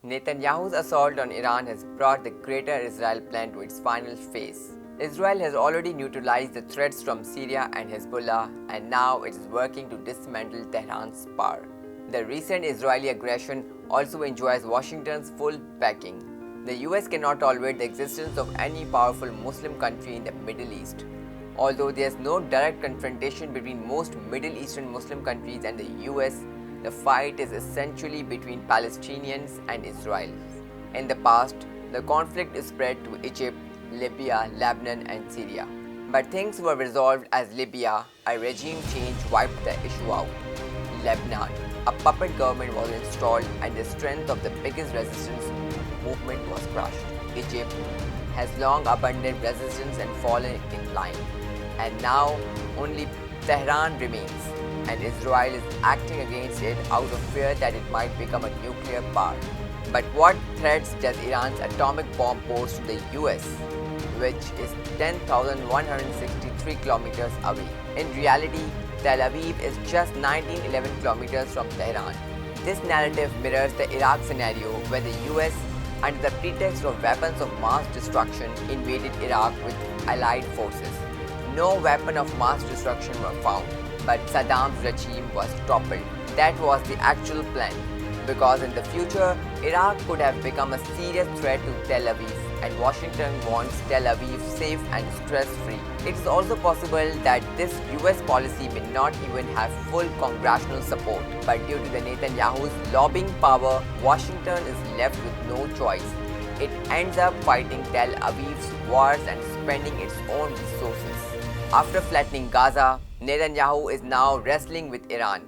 Netanyahu's assault on Iran has brought the Greater Israel Plan to its final phase. Israel has already neutralized the threats from Syria and Hezbollah, and now it is working to dismantle Tehran's power. The recent Israeli aggression also enjoys Washington's full backing. The US cannot tolerate the existence of any powerful Muslim country in the Middle East. Although there is no direct confrontation between most Middle Eastern Muslim countries and the US, the fight is essentially between Palestinians and Israelis. In the past, the conflict spread to Egypt, Libya, Lebanon, and Syria. But things were resolved as Libya, a regime change wiped the issue out. Lebanon, a puppet government was installed and the strength of the biggest resistance movement was crushed. Egypt has long abandoned resistance and fallen in line. And now only Tehran remains, and Israel is acting against it out of fear that it might become a nuclear power. But what threats does Iran's atomic bomb pose to the US, which is 10,163 kilometers away? In reality, Tel Aviv is just 1911 kilometers from Tehran. This narrative mirrors the Iraq scenario where the US, under the pretext of weapons of mass destruction, invaded Iraq with allied forces. No weapon of mass destruction were found, but Saddam's regime was toppled. That was the actual plan, because in the future, Iraq could have become a serious threat to Tel Aviv, and Washington wants Tel Aviv safe and stress-free. It is also possible that this US policy may not even have full congressional support, but due to the Netanyahu's lobbying power, Washington is left with no choice. It ends up fighting Tel Aviv's wars and spending its own resources. After flattening Gaza, Netanyahu is now wrestling with Iran.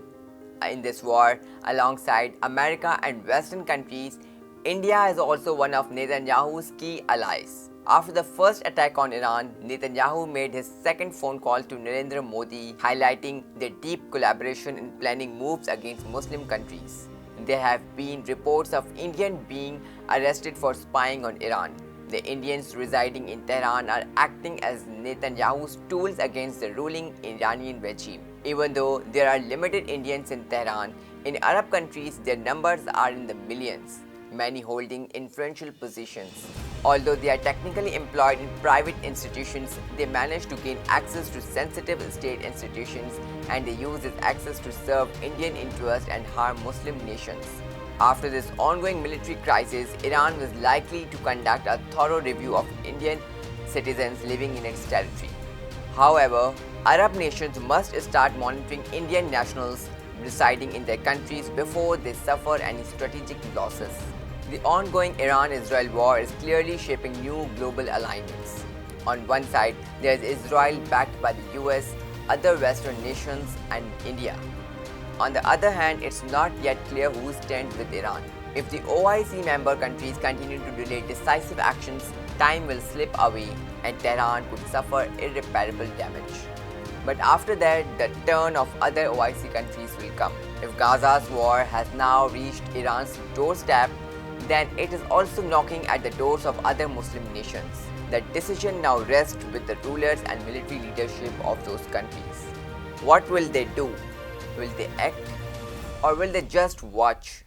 In this war, alongside America and Western countries, India is also one of Netanyahu's key allies. After the first attack on Iran, Netanyahu made his second phone call to Narendra Modi, highlighting their deep collaboration in planning moves against Muslim countries. There have been reports of Indians being arrested for spying on Iran. The Indians residing in Tehran are acting as Netanyahu's tools against the ruling Iranian regime. Even though there are limited Indians in Tehran, in Arab countries their numbers are in the millions, many holding influential positions. Although they are technically employed in private institutions, they manage to gain access to sensitive state institutions, and they use this access to serve Indian interests and harm Muslim nations. After this ongoing military crisis, Iran was likely to conduct a thorough review of Indian citizens living in its territory. However, Arab nations must start monitoring Indian nationals residing in their countries before they suffer any strategic losses. The ongoing Iran-Israel war is clearly shaping new global alignments. On one side, there is Israel backed by the US, other Western nations, and India. On the other hand, it's not yet clear who stands with Iran. If the OIC member countries continue to delay decisive actions, time will slip away and Tehran could suffer irreparable damage. But after that, the turn of other OIC countries will come. If Gaza's war has now reached Iran's doorstep, then it is also knocking at the doors of other Muslim nations. The decision now rests with the rulers and military leadership of those countries. What will they do? Will they act, or will they just watch?